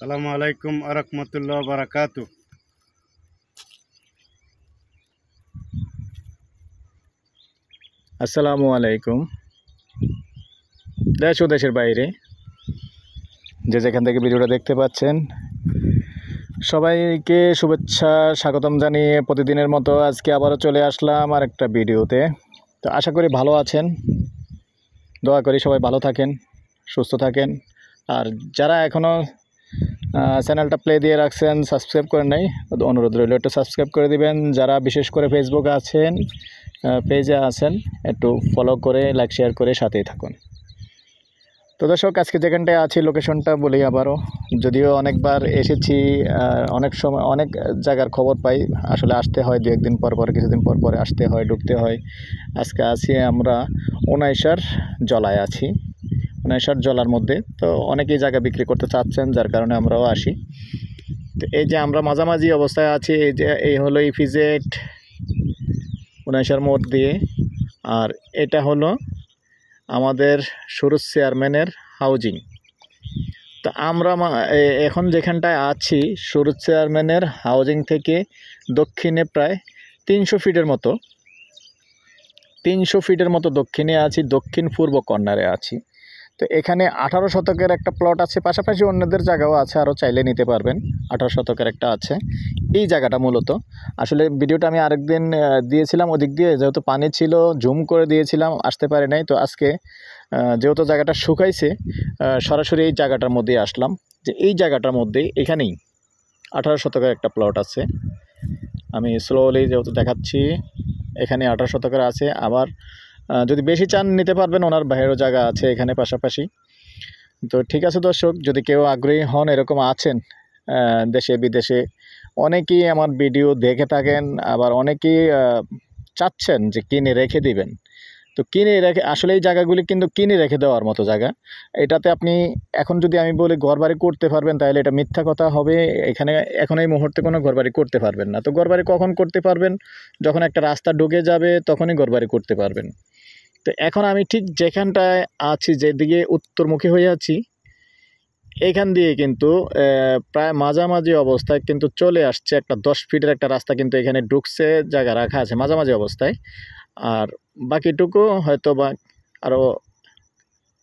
আসসালামু আলাইকুম আরহামতুল্লাহ বারাকাতু। আসসালামু আলাইকুম। দেশ ও দেশের বাইরে যে যেখান থেকে ভিডিওটা দেখতে পাচ্ছেন সবাইকে শুভেচ্ছা স্বাগতম জানিয়ে প্রতিদিনের মতো আজকে আবারও চলে আসলাম আর একটা ভিডিওতে। তো আশা করি ভালো আছেন, দোয়া করি সবাই ভালো থাকেন, সুস্থ থাকেন। আর যারা এখনও চ্যানেলটা প্লে দিয়ে রাখছেন, সাবস্ক্রাইব করেন নাই, অনুরোধ রইল একটু সাবস্ক্রাইব করে দিবেন। যারা বিশেষ করে ফেসবুকে আছেন, পেজে আছেন, একটু ফলো করে লাইক শেয়ার করে সাথেই থাকুন। তো দর্শক, আজকে যেখানটায় আছি লোকেশনটা বলি আবারও, যদিও অনেকবার এসেছি, অনেক সময় অনেক জায়গার খবর পাই, আসলে আসতে হয় দু একদিন পর পর, কিছুদিন পর পরে আসতে হয়, ঢুকতে হয়। আজকে আছি আমরা উনাইশার জলায় আছি, উনাইশার জলার মধ্যে। তো অনেকেই জায়গা বিক্রি করতে চাচ্ছেন, যার কারণে আমরাও আসি। তো এই যে আমরা মাঝামাঝি অবস্থায় আছি, এই হলো ইপিজেড উনাইশার মোড় দিয়ে, আর এটা হলো আমাদের সুরজ চেয়ারম্যানের হাউজিং। তো আমরা এখন যেখানটায় আছি সুরজ চেয়ারম্যানের হাউজিং থেকে দক্ষিণে প্রায় 300 ফিটের মতো দক্ষিণে আছি, দক্ষিণ পূর্ব কর্নারে আছি। তো এখানে 18 শতকের একটা প্লট আছে, পাশাপাশি অন্যদের জায়গাও আছে, আরও চাইলে নিতে পারবেন। 18 শতকের একটা আছে এই জায়গাটা। মূলত আসলে ভিডিওটা আমি আরেকদিন দিয়েছিলাম, ওদিক দিয়ে যেহেতু পানি ছিল জুম করে দিয়েছিলাম, আসতে পারি নাই। তো আজকে যেহেতু জায়গাটা শুকাইছে, সরাসরি এই জায়গাটার মধ্যেই আসলাম, যে এই জায়গাটার মধ্যেই এখানেই 18 শতকের একটা প্লট আছে। আমি স্লোলি যেহেতু দেখাচ্ছি, এখানে 18 শতকের আছে। আবার যদি বেশি চান নিতে পারবেন, ওনার বাইরেও জায়গা আছে এখানে পাশাপাশি। তো ঠিক আছে দর্শক, যদি কেউ আগ্রহী হন, এরকম আছেন দেশে বিদেশে, অনেকেই আমার ভিডিও দেখে থাকেন, আবার অনেকেই চাচ্ছেন যে কিনে রেখে দিবেন। তো কিনে রেখে, আসলে এই জায়গাগুলি কিন্তু কিনে রেখে দেওয়ার মতো জায়গা। এটাতে আপনি এখন যদি আমি বলি ঘরবাড়ি করতে পারবেন, তাহলে এটা মিথ্যা কথা হবে। এখানে এখন এই মুহূর্তে কোনো ঘরবাড়ি করতে পারবেন না। তো ঘরবাড়ি কখন করতে পারবেন? যখন একটা রাস্তা ঢুকে যাবে, তখনই ঘরবাড়ি করতে পারবেন। তো এখন আমি ঠিক যেখানটায় আছি, যেদিকে উত্তরমুখী হয়ে আছি, এইখান দিয়ে কিন্তু প্রায় মাঝামাঝি অবস্থায় কিন্তু চলে আসছে একটা 10 ফিটের একটা রাস্তা, কিন্তু এখানে ঢুকছে, জায়গা রাখা আছে মাঝামাঝি অবস্থায়। আর বাকিটুকু হয়তো বা আরও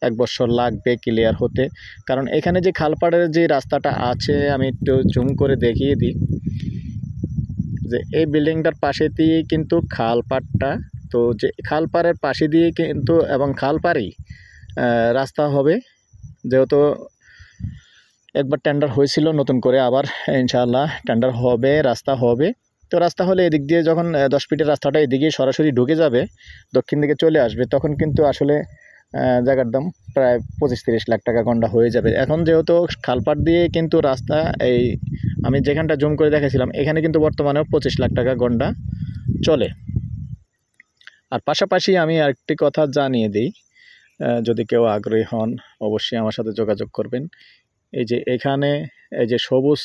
1 বছর লাগবে ক্লিয়ার হতে। কারণ এখানে যে খালপাড়ের যে রাস্তাটা আছে, আমি একটু জুম করে দেখিয়ে দিই, যে এই বিল্ডিংটার পাশে দিয়ে কিন্তু খালপাড়টা, তো যে খালপাড়ের পাশে দিয়ে কিন্তু, এবং খালপাড়েই রাস্তা হবে। যেহেতু একবার টেন্ডার হয়েছিল, নতুন করে আবার ইনশাআল্লাহ টেন্ডার হবে, রাস্তা হবে। তো রাস্তা হলে এদিক দিয়ে যখন 10 ফিটের রাস্তাটা এদিকে সরাসরি ঢুকে যাবে, দক্ষিণ দিকে চলে আসবে, তখন কিন্তু আসলে জায়গার দাম প্রায় 25-30 লাখ টাকা গন্ডা হয়ে যাবে। এখন যেহেতু খালপাড় দিয়ে কিন্তু রাস্তা, এই আমি যেখানটা জুম করে দেখেছিলাম, এখানে কিন্তু বর্তমানেও 25 লাখ টাকা গন্ডা চলে। আর পাশাপাশি আমি আরেকটি কথা জানিয়ে দিই, যদি কেউ আগ্রহী হন অবশ্যই আমার সাথে যোগাযোগ করবেন। এই যে এখানে এই যে সবুজ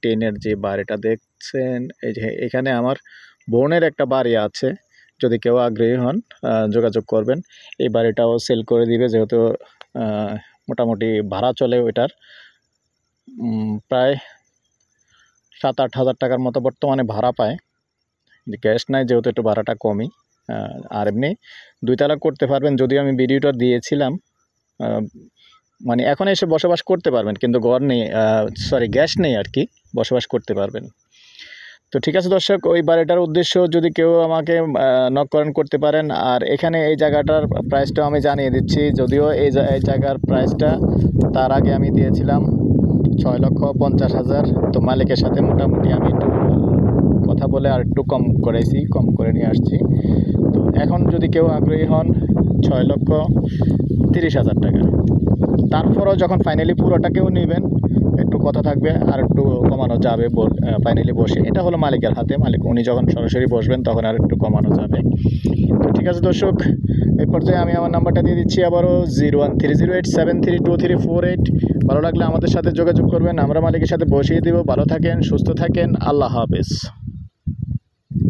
টিনের যে বাড়িটা দেখছেন, এই যে এখানে আমার বোনের একটা বাড়ি আছে, যদি কেউ আগ্রহী হন যোগাযোগ করবেন। এই বাড়িটাও সেল করে দিবে, যেহেতু মোটামুটি ভাড়া চলে ওইটার প্রায় 7-8 হাজার টাকার মতো বর্তমানে ভাড়া পায়। গ্যাস নাই যেহেতু, একটু ভাড়াটা কমই। আর এমনি 2 তলা করতে পারবেন, যদিও আমি ভিডিওটা দিয়েছিলাম। মানে এখন এসে বসবাস করতে পারবেন, কিন্তু ঘর নেই, গ্যাস নেই আর কি, বসবাস করতে পারবেন। তো ঠিক আছে দর্শক, ওই বাড়িটার উদ্দেশ্য যদি কেউ আমাকে নক করেন করতে পারেন। আর এখানে এই জায়গাটার প্রাইসটাও আমি জানিয়ে দিচ্ছি, যদিও এই জায়গার প্রাইসটা তার আগে আমি দিয়েছিলাম 6,50,000। তো মালিকের সাথে মোটামুটি আমি একটু কথা বলে আর একটু কম করে নিয়ে আসছি। তো এখন যদি কেউ আগ্রহী হন, 6,30,000 টাকা। তারপরও যখন ফাইনালি পুরোটা কেউ নেবেন, একটু কথা থাকবে, আর একটু কমানো যাবে ফাইনালি বসে। এটা হলো মালিকের হাতে, মালিক উনি যখন সরাসরি বসবেন তখন আর একটু কমানো যাবে। তো ঠিক আছে দর্শক, এই পর্যায়ে আমি আমার নাম্বারটা দিয়ে দিচ্ছি আবারও, 013087323348। ভালো লাগলে আমাদের সাথে যোগাযোগ করবেন, আমরা মালিকের সাথে বসিয়ে দেব। ভালো থাকেন, সুস্থ থাকেন, আল্লাহ হাফেজ।